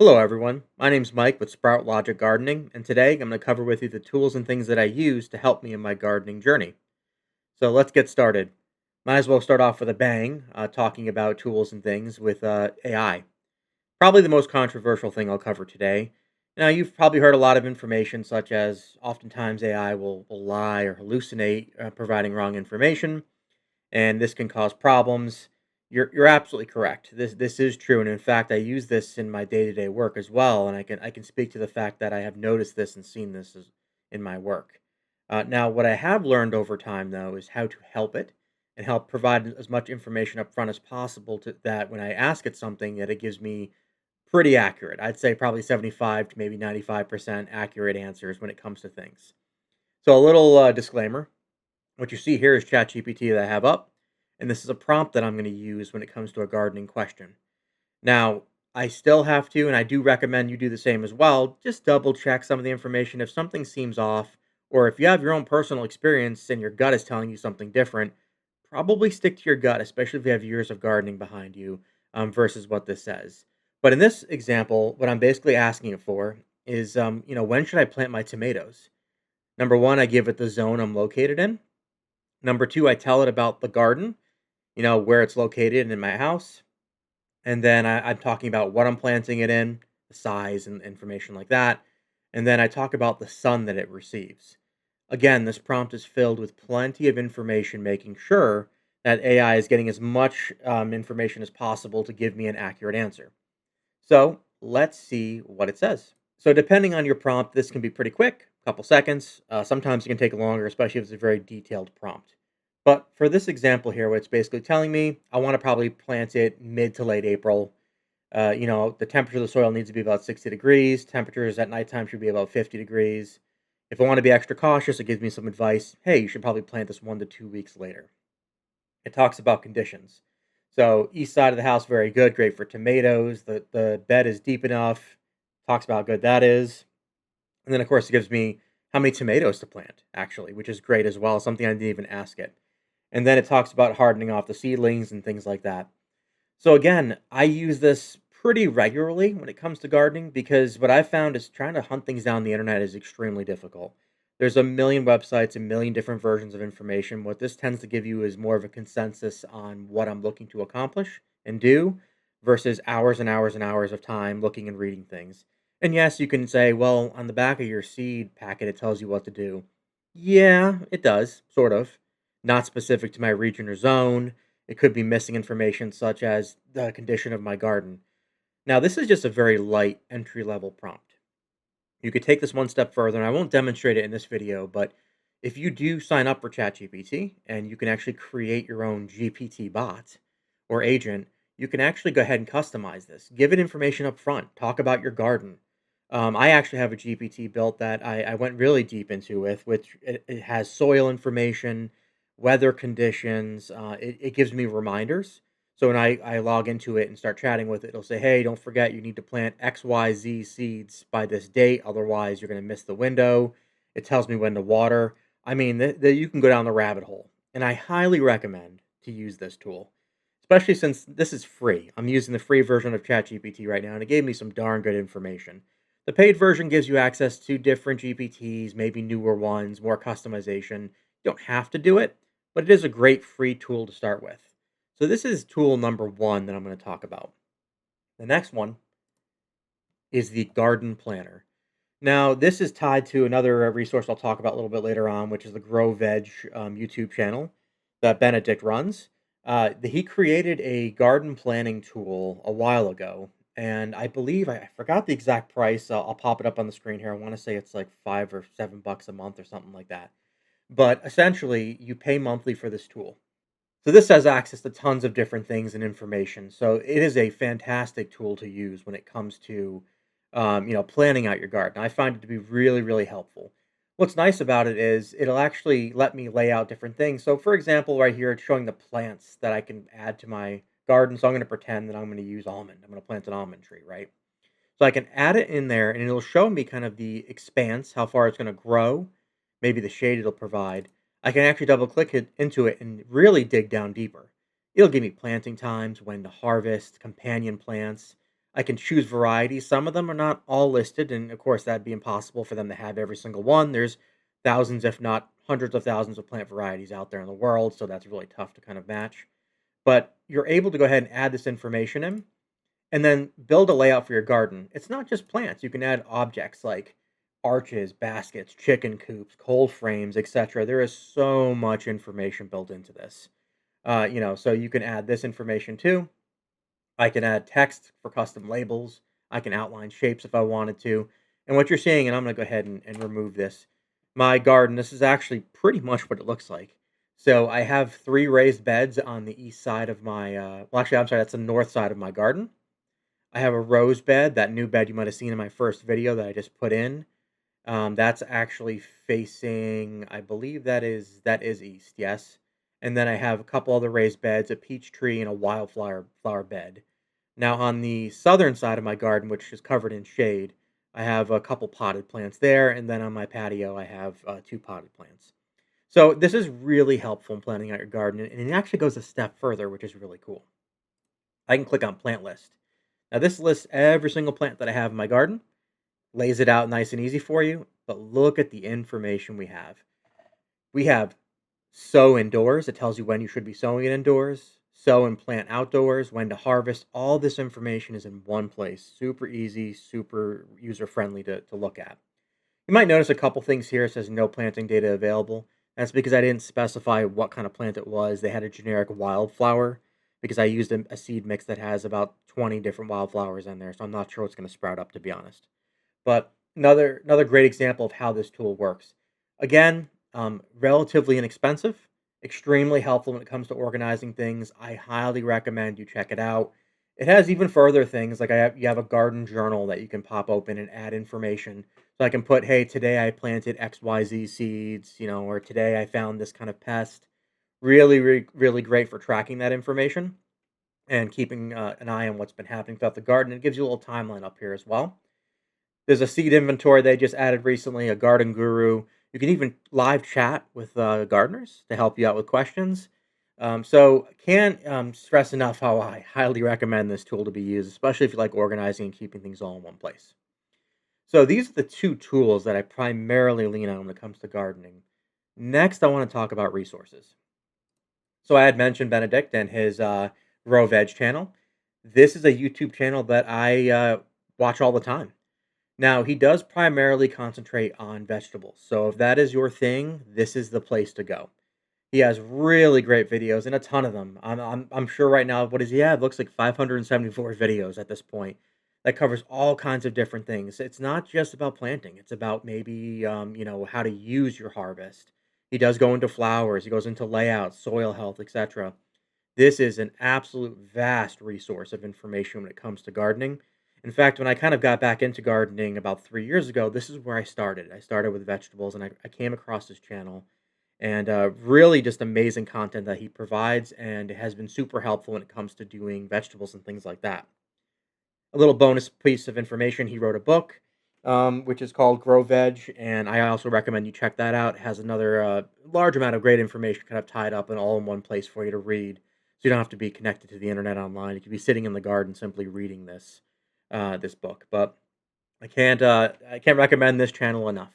Hello, everyone. My name's Mike with Sproutlogic Gardening, and today I'm going to cover with you the tools and things that I use to help me in my gardening journey. So let's get started. Might as well start off with a bang, talking about tools and things with AI. Probably the most controversial thing I'll cover today. Now, you've probably heard a lot of information, such as oftentimes AI will lie or hallucinate, providing wrong information, and this can cause problems. You're absolutely correct. This is true, and in fact, I use this in my day to day work as well, and I can speak to the fact that I have noticed this and seen this in my work. Now, what I have learned over time, though, is how to help it and help provide as much information up front as possible to that when I ask it something, that it gives me pretty accurate. I'd say probably 75 to maybe 95% accurate answers when it comes to things. So, a little disclaimer: what you see here is ChatGPT that I have up, and this is a prompt that I'm going to use when it comes to a gardening question. Now, I still have to, and I do recommend you do the same as well, just double check some of the information. If something seems off, or if you have your own personal experience and your gut is telling you something different, probably stick to your gut, especially if you have years of gardening behind you, versus what this says. But in this example, what I'm basically asking it for is, when should I plant my tomatoes? Number one, I give it the zone I'm located in. Number 2, I tell it about the garden, where it's located in my house. And then I'm talking about what I'm planting it in, the size and information like that. And then I talk about the sun that it receives. Again, this prompt is filled with plenty of information, making sure that AI is getting as much information as possible to give me an accurate answer. So let's see what it says. So, depending on your prompt, this can be pretty quick, a couple seconds. Sometimes it can take longer, especially if it's a very detailed prompt. But for this example here, what it's basically telling me, I want to probably plant it mid to late April. The temperature of the soil needs to be about 60 degrees. Temperatures at nighttime should be about 50 degrees. If I want to be extra cautious, it gives me some advice. Hey, you should probably plant this 1 to 2 weeks later. It talks about conditions. So east side of the house, very good, great for tomatoes. The bed is deep enough. Talks about how good that is. And then of course it gives me how many tomatoes to plant, actually, which is great as well. Something I didn't even ask it. And then it talks about hardening off the seedlings and things like that. So again, I use this pretty regularly when it comes to gardening because what I've found is trying to hunt things down on the internet is extremely difficult. There's a million websites, a million different versions of information. What this tends to give you is more of a consensus on what I'm looking to accomplish and do versus hours and hours and hours of time looking and reading things. And yes, you can say, well, on the back of your seed packet, it tells you what to do. Yeah, it does, sort of. Not specific to my region or zone. It could be missing information such as the condition of my garden. Now, this is just a very light entry level prompt. You could take this one step further, and I won't demonstrate it in this video, but if you do sign up for ChatGPT and you can actually create your own GPT bot or agent, you can actually go ahead and customize this. Give it information up front. Talk about your garden. I actually have a GPT built that I went really deep into with, which it has soil information, weather conditions. It gives me reminders. So when I log into it and start chatting with it, it'll say, "Hey, don't forget you need to plant XYZ seeds by this date, otherwise you're going to miss the window." It tells me when to water. I mean, you can go down the rabbit hole, and I highly recommend to use this tool, especially since this is free. I'm using the free version of ChatGPT right now, and it gave me some darn good information. The paid version gives you access to different GPTs, maybe newer ones, more customization. You don't have to do it, but it is a great free tool to start with. So this is tool number one that I'm going to talk about. The next one is the Garden Planner. Now, this is tied to another resource I'll talk about a little bit later on, which is the GrowVeg YouTube channel that Benedict runs. He created a garden planning tool a while ago, and I believe I forgot the exact price. I'll pop it up on the screen here. I want to say it's like $5 or $7 a month or something like that. But essentially, you pay monthly for this tool. So this has access to tons of different things and information. So it is a fantastic tool to use when it comes to, planning out your garden. I find it to be really, really helpful. What's nice about it is it'll actually let me lay out different things. So for example, right here, it's showing the plants that I can add to my garden. So I'm going to pretend that I'm going to use almond. I'm going to plant an almond tree, right? So I can add it in there and it'll show me kind of the expanse, how far it's going to grow, maybe the shade it'll provide. I can actually double click it into it and really dig down deeper. It'll give me planting times, when to harvest, companion plants. I can choose varieties. Some of them are not all listed, and of course, that'd be impossible for them to have every single one. There's thousands, if not hundreds of thousands, of plant varieties out there in the world, so that's really tough to kind of match. But you're able to go ahead and add this information in and then build a layout for your garden. It's not just plants. You can add objects like arches, baskets, chicken coops, cold frames, etc. There is so much information built into this. So you can add this information too. I can add text for custom labels. I can outline shapes if I wanted to. And what you're seeing, and I'm going to go ahead and remove this. My garden, this is actually pretty much what it looks like. So I have three raised beds on the east side of my, well, actually, I'm sorry, that's the north side of my garden. I have a rose bed, that new bed you might have seen in my first video that I just put in. That's actually facing, I believe that is east, yes. And then I have a couple other raised beds, a peach tree, and a wildflower flower bed. Now on the southern side of my garden, which is covered in shade, I have a couple potted plants there, and then on my patio, I have two potted plants. So this is really helpful in planning out your garden, and it actually goes a step further, which is really cool. I can click on plant list. Now this lists every single plant that I have in my garden, lays it out nice and easy for you, but look at the information we have. We have sow indoors. It tells you when you should be sowing it indoors. Sow and plant outdoors, when to harvest. All this information is in one place. Super easy, super user friendly to look at. You might notice a couple things here. It says no planting data available. That's because I didn't specify what kind of plant it was. They had a generic wildflower because I used a seed mix that has about 20 different wildflowers in there. So I'm not sure what's going to sprout up, to be honest. But another great example of how this tool works. Again, relatively inexpensive, extremely helpful when it comes to organizing things. I highly recommend you check it out. It has even further things like you have a garden journal that you can pop open and add information. So I can put, hey, today I planted XYZ seeds, or today I found this kind of pest. Really, really, really great for tracking that information and keeping an eye on what's been happening throughout the garden. It gives you a little timeline up here as well. There's a seed inventory they just added recently, a garden guru. You can even live chat with gardeners to help you out with questions. So can't stress enough how I highly recommend this tool to be used, especially if you like organizing and keeping things all in one place. So these are the two tools that I primarily lean on when it comes to gardening. Next, I want to talk about resources. So I had mentioned Benedict and his GrowVeg channel. This is a YouTube channel that I watch all the time. Now, he does primarily concentrate on vegetables. So if that is your thing, this is the place to go. He has really great videos and a ton of them. I'm sure right now, what does he have? Looks like 574 videos at this point that covers all kinds of different things. It's not just about planting. It's about maybe, how to use your harvest. He does go into flowers. He goes into layouts, soil health, etc. This is an absolute vast resource of information when it comes to gardening. In fact, when I kind of got back into gardening about 3 years ago, this is where I started. I started with vegetables and I came across his channel and really just amazing content that he provides. And it has been super helpful when it comes to doing vegetables and things like that. A little bonus piece of information, he wrote a book, which is called Grow Veg. And I also recommend you check that out. It has another large amount of great information kind of tied up and all in one place for you to read. So you don't have to be connected to the internet online. You could be sitting in the garden simply reading this book. But I can't recommend this channel enough.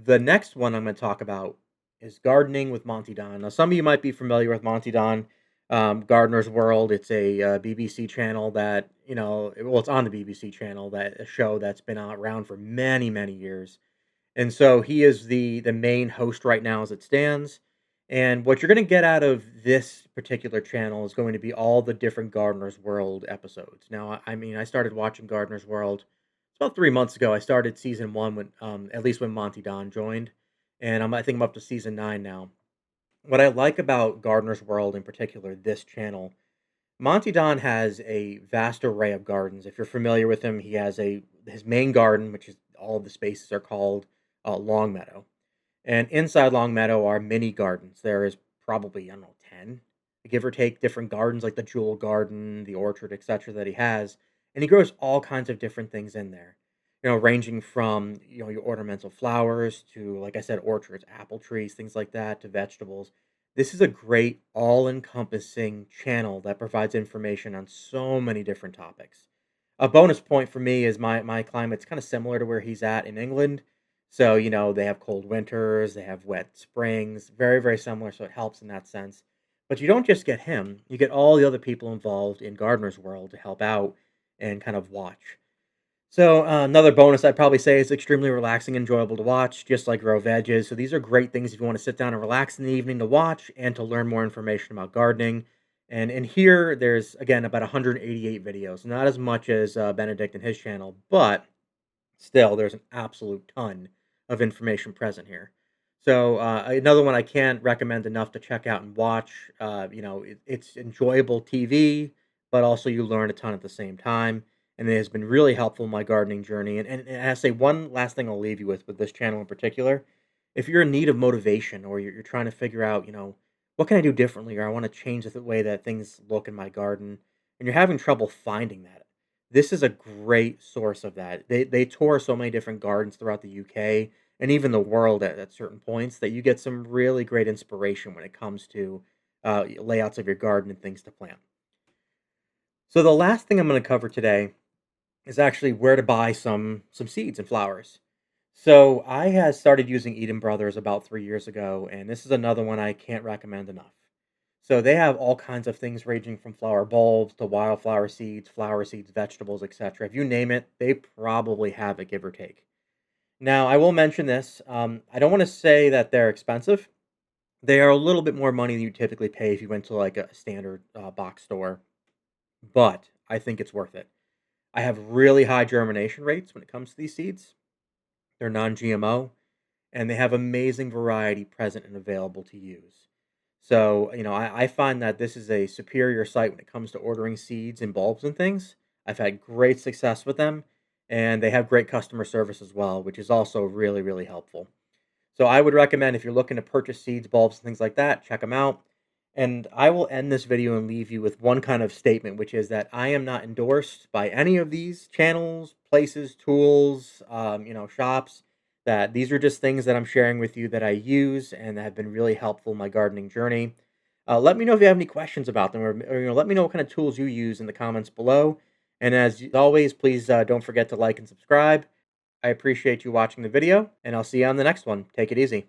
The next one I'm going to talk about is gardening with Monty Don. Now, some of you might be familiar with Monty Don, Gardener's World. It's a BBC channel that it's on the BBC channel, that a show that's been around for many many years. And so he is the main host right now as it stands. And what you're going to get out of this particular channel is going to be all the different Gardener's World episodes. Now, I mean, I started watching Gardener's World about 3 months ago. I started season one when, at least when Monty Don joined, and I think I'm up to season 9 now. What I like about Gardener's World in particular, this channel, Monty Don has a vast array of gardens. If you're familiar with him, he has his main garden, which is all of the spaces are called Long Meadow. And inside Long Meadow are mini gardens. There is probably, I don't know, 10, give or take, different gardens like the Jewel Garden, the orchard, etc. that he has. And he grows all kinds of different things in there. Ranging from, your ornamental flowers to, like I said, orchards, apple trees, things like that, to vegetables. This is a great all-encompassing channel that provides information on so many different topics. A bonus point for me is my climate's kind of similar to where he's at in England. So, they have cold winters, they have wet springs, very, very similar. So it helps in that sense. But you don't just get him, you get all the other people involved in Gardener's World to help out and kind of watch. So, another bonus I'd probably say is extremely relaxing and enjoyable to watch, just like GrowVeg is. So, these are great things if you want to sit down and relax in the evening to watch and to learn more information about gardening. And in here, there's again about 188 videos, not as much as Benedict and his channel, but still, there's an absolute ton of information present here. So, another one I can't recommend enough to check out and watch. It's enjoyable TV, but also you learn a ton at the same time. And it has been really helpful in my gardening journey. And I say one last thing I'll leave you with this channel in particular. If you're in need of motivation or you're trying to figure out, what can I do differently, or I want to change the way that things look in my garden, and you're having trouble finding that, this is a great source of that. They tour so many different gardens throughout the UK and even the world at certain points that you get some really great inspiration when it comes to layouts of your garden and things to plant. So the last thing I'm going to cover today is actually where to buy some seeds and flowers. So I had started using Eden Brothers about 3 years ago, and this is another one I can't recommend enough. So they have all kinds of things ranging from flower bulbs to wildflower seeds, flower seeds, vegetables, etc. If you name it, they probably have it, give or take. Now, I will mention this. I don't want to say that they're expensive. They are a little bit more money than you typically pay if you went to like a standard box store, but I think it's worth it. I have really high germination rates when it comes to these seeds. They're non GMO and they have amazing variety present and available to use. So, I find that this is a superior site when it comes to ordering seeds and bulbs and things. I've had great success with them, and they have great customer service as well, which is also really, really helpful. So, I would recommend if you're looking to purchase seeds, bulbs, and things like that, check them out. And I will end this video and leave you with one kind of statement, which is that I am not endorsed by any of these channels, places, tools, shops. That these are just things that I'm sharing with you that I use and that have been really helpful in my gardening journey. Let me know if you have any questions about them, or let me know what kind of tools you use in the comments below. And as always, please don't forget to like and subscribe. I appreciate you watching the video, and I'll see you on the next one. Take it easy.